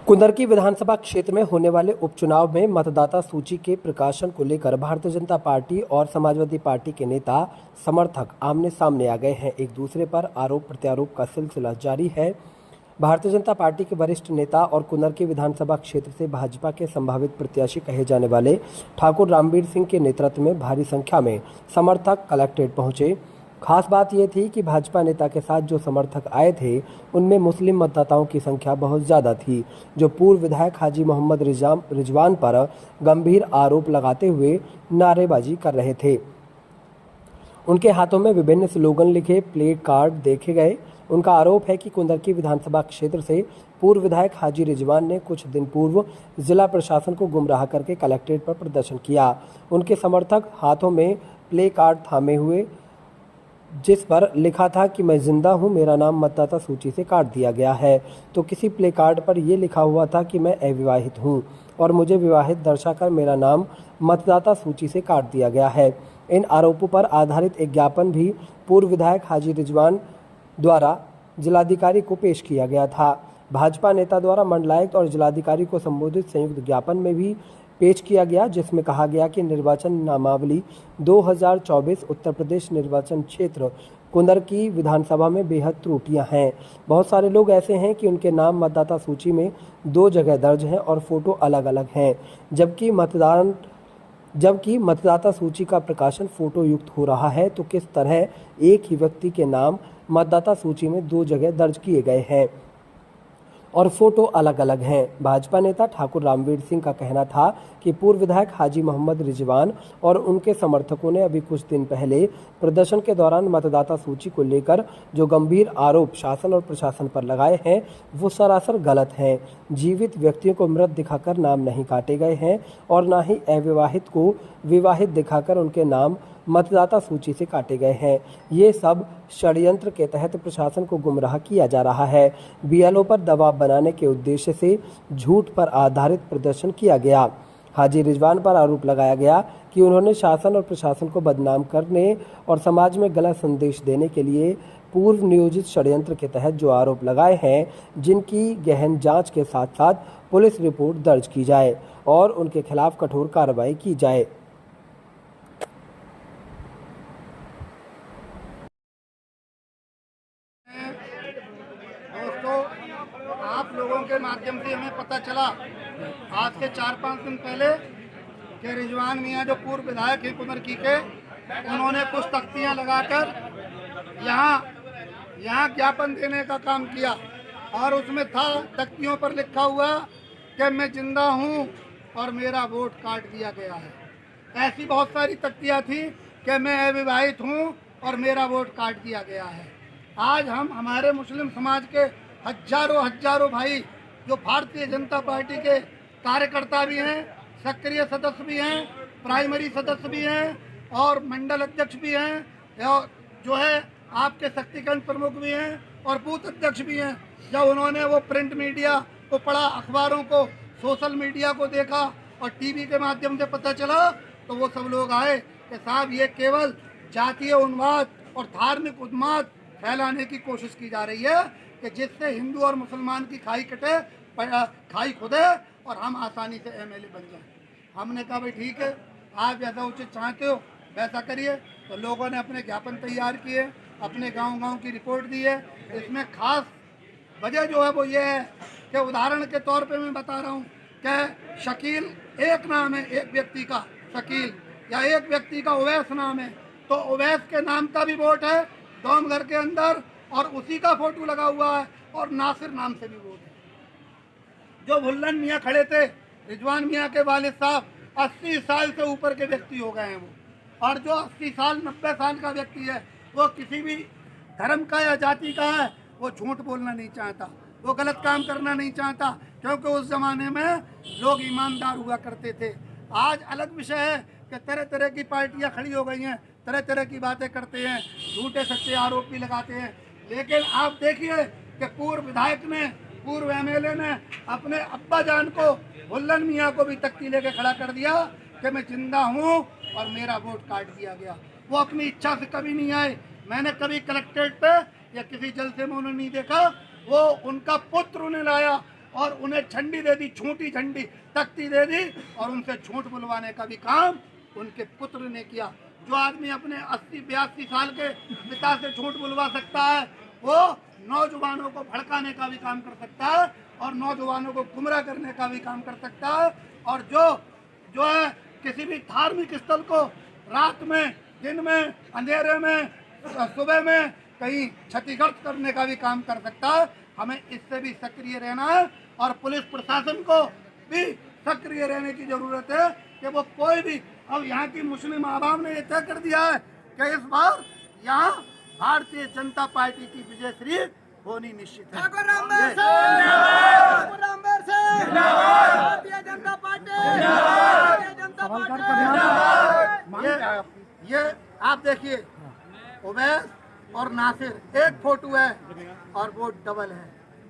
कुंदरकी विधानसभा क्षेत्र में होने वाले उपचुनाव में मतदाता सूची के प्रकाशन को लेकर भारतीय जनता पार्टी और समाजवादी पार्टी के नेता समर्थक आमने सामने आ गए हैं। एक दूसरे पर आरोप प्रत्यारोप का सिलसिला जारी है। भारतीय जनता पार्टी के वरिष्ठ नेता और कुंदरकी विधानसभा क्षेत्र से भाजपा के संभावित प्रत्याशी कहे जाने वाले ठाकुर रामवीर सिंह के नेतृत्व में भारी संख्या में समर्थक कलेक्ट्रेट पहुंचे। खास बात यह थी कि भाजपा नेता के साथ जो समर्थक आए थे उनमें मुस्लिम मतदाताओं की संख्या बहुत ज़्यादा थी, जो पूर्व विधायक हाजी मोहम्मद रिजवान पर गंभीर आरोप लगाते हुए नारेबाजी कर रहे थे। उनके हाथों में विभिन्न स्लोगन लिखे प्ले कार्ड देखे गए। उनका आरोप है कि कुंदरकी विधानसभा क्षेत्र से पूर्व विधायक हाजी रिजवान ने कुछ दिन पूर्व जिला प्रशासन को गुमराह करके कलेक्ट्रेट पर प्रदर्शन किया। उनके समर्थक हाथों में प्ले कार्ड थामे हुए जिस पर लिखा था कि मैं जिंदा हूं, मेरा नाम मतदाता सूची से काट दिया गया है। तो किसी प्ले कार्ड पर यह लिखा हुआ था कि मैं अविवाहित हूं और मुझे विवाहित दर्शाकर मेरा नाम मतदाता सूची से काट दिया गया है। इन आरोपों पर आधारित एक ज्ञापन भी पूर्व विधायक हाजी रिजवान द्वारा जिलाधिकारी को पेश किया गया था। भाजपा नेता द्वारा मंडलायुक्त और जिलाधिकारी को संबोधित संयुक्त ज्ञापन में भी पेश किया गया, जिसमें कहा गया कि निर्वाचन नामावली 2024 उत्तर प्रदेश निर्वाचन क्षेत्र कुंदरकी विधानसभा में बेहद त्रुटियां हैं। बहुत सारे लोग ऐसे हैं कि उनके नाम मतदाता सूची में 2 जगह दर्ज हैं और फोटो अलग अलग हैं, जबकि मतदाता सूची का प्रकाशन फोटो युक्त हो रहा है। तो किस तरह एक ही व्यक्ति के नाम मतदाता सूची में 2 जगह दर्ज किए गए हैं और फोटो अलग अलग हैं। भाजपा नेता ठाकुर रामवीर सिंह का कहना था कि पूर्व विधायक हाजी मोहम्मद रिजवान और उनके समर्थकों ने अभी कुछ दिन पहले प्रदर्शन के दौरान मतदाता सूची को लेकर जो गंभीर आरोप शासन और प्रशासन पर लगाए हैं वो सरासर गलत हैं। जीवित व्यक्तियों को मृत दिखाकर नाम नहीं काटे गए हैं और न ही अविवाहित को विवाहित दिखाकर उनके नाम मतदाता सूची से काटे गए हैं। ये सब षड्यंत्र के तहत प्रशासन को गुमराह किया जा रहा है। बीएलओ पर दबाव बनाने के उद्देश्य से झूठ पर आधारित प्रदर्शन किया गया। हाजी रिजवान पर आरोप लगाया गया कि उन्होंने शासन और प्रशासन को बदनाम करने और समाज में गलत संदेश देने के लिए पूर्व नियोजित षड्यंत्र के तहत जो आरोप लगाए हैं, जिनकी गहन जांच के साथ साथ पुलिस रिपोर्ट दर्ज की जाए और उनके खिलाफ कठोर कार्रवाई की जाए। दोस्तों, आप लोगों के माध्यम से हमें पता चला आज से 4-5 दिन पहले कि रिजवान मियाँ जो पूर्व विधायक हैं कुंदरकी के, उन्होंने कुछ तख्तियाँ लगाकर यहाँ ज्ञापन देने का काम किया और उसमें था तख्तियों पर लिखा हुआ कि मैं जिंदा हूँ और मेरा वोट काट दिया गया है। ऐसी बहुत सारी तख्तियाँ थी कि मैं अविवाहित हूँ और मेरा वोट काट दिया गया है। आज हम हमारे मुस्लिम समाज के हजारों भाई जो भारतीय जनता पार्टी के कार्यकर्ता भी हैं, सक्रिय सदस्य भी हैं, प्राइमरी सदस्य भी हैं और मंडल अध्यक्ष भी हैं और जो है आपके शक्तिखंड प्रमुख भी हैं और बूथ अध्यक्ष भी हैं। जब उन्होंने वो प्रिंट मीडिया को पढ़ा, अखबारों को, सोशल मीडिया को देखा और टीवी के माध्यम से पता चला, तो वो सब लोग आए कि साहब ये केवल जातीय उन्माद और धार्मिक उन्माद फैलाने की कोशिश की जा रही है कि जिससे हिंदू और मुसलमान की खाई कटे, खाई खुदे और हम आसानी से एमएलए बन जाएं। हमने कहा भाई ठीक है, आप जैसा उचित चाहते हो वैसा करिए। तो लोगों ने अपने ज्ञापन तैयार किए, अपने गांव की रिपोर्ट दी है। इसमें खास वजह जो है वो ये है कि उदाहरण के तौर पे मैं बता रहा हूँ कि शकील एक नाम है, एक व्यक्ति का शकील, या एक व्यक्ति का उवैस नाम है, तो उवैस के नाम का भी वोट है डोम घर के अंदर और उसी का फोटो लगा हुआ है और नासिर नाम से भी वोट है। जो भुल्लन मियाँ खड़े थे, रिजवान मियाँ के वालिद साहब 80 साल से ऊपर के व्यक्ति हो गए हैं वो, और जो 80 साल 90 साल का व्यक्ति है वो किसी भी धर्म का या जाति का है, वो झूठ बोलना नहीं चाहता, वो गलत काम करना नहीं चाहता, क्योंकि उस जमाने में लोग ईमानदार हुआ करते थे। आज अलग विषय है कि तरह तरह की पार्टियां खड़ी हो गई हैं, तरह तरह की बातें करते हैं, झूठे सच्चे आरोप भी लगाते हैं। लेकिन आप देखिए कि पूर्व विधायक ने, पूर्व एमएलए ने अपने अब्बा जान को, भुल्लन मियाँ को भी तख्ती लेके खड़ा कर दिया कि मैं जिंदा हूँ और मेरा वोट काट दिया गया। वो अपनी इच्छा से कभी नहीं आए। मैंने कभी कलेक्ट्रेट पे या किसी जलसे में उन्हें नहीं देखा। वो उनका पुत्र उन्हें लाया और उन्हें झंडी दे दी, छोटी झंडी तख्ती दे दी और उनसे झूठ बुलवाने का भी काम उनके पुत्र ने किया। जो आदमी अपने 80-82 साल के पिता से झूठ बुलवा सकता है वो नौजवानों को भड़काने का भी काम कर सकता है और नौजवानों को गुमराह करने का भी काम कर सकता है। और जो है किसी भी धार्मिक स्थल को रात में, दिन में, अंधेरे में, सुबह में कहीं क्षतिग्रस्त करने का भी काम कर सकता है। हमें इससे भी सक्रिय रहना है और पुलिस प्रशासन को भी सक्रिय रहने की जरूरत है कि वो कोई भी, अब यहाँ की मुस्लिम आवाम ने ये तय कर दिया है कि इस बार यहाँ भारतीय जनता पार्टी की विजयश्री होनी निश्चित है। ये आप देखिए, उवैस और नासिर एक फोटो है और वो डबल है।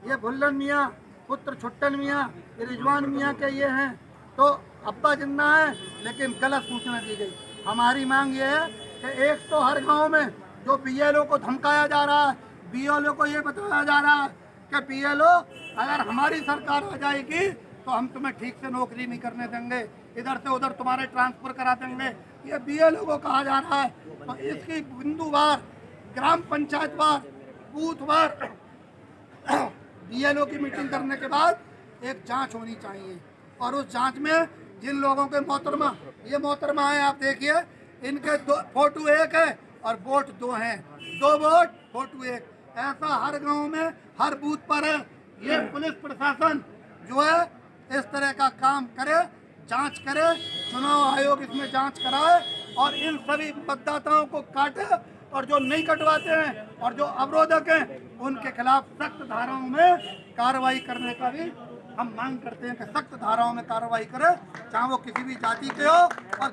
ये भुल्लन मियाँ पुत्र छुट्टन मियाँ, ये रिजवान मियाँ के ये हैं, तो अब्बा जिंदा है लेकिन गलत सूचना दी गई। हमारी मांग ये है कि एक तो हर गांव में जो बीएलओ को धमकाया जा रहा है, बीएलओ को ये बताया जा रहा है कि बीएलओ अगर हमारी सरकार आ जाएगी तो हम तुम्हें ठीक से नौकरी नहीं करने देंगे, इधर से उधर तुम्हारे ट्रांसफर करा देंगे, ये बीएलओ को कहा जा रहा है। तो इसकी बिंदुवार, ग्राम पंचायत वार, बूथ वार बीएलओ की मीटिंग करने के बाद एक जांच होनी चाहिए और उस जांच में जिन लोगों के मोहतरमा, ये मोहतरमा है, आप देखिए इनके फोटो एक है और वोट 2 हैं, 2 वोट फोटो 1, ऐसा हर गांव में हर बूथ पर है। ये पुलिस प्रशासन जो है इस तरह का काम करे, जांच करे, चुनाव आयोग इसमें जांच कराए और इन सभी मतदाताओं को काटे और जो नहीं कटवाते हैं और जो अवरोधक हैं उनके खिलाफ सख्त धाराओं में कार्रवाई करने का भी हम मांग करते हैं कि सख्त धाराओं में कार्रवाई करें, चाहे वो किसी भी जाति के हो और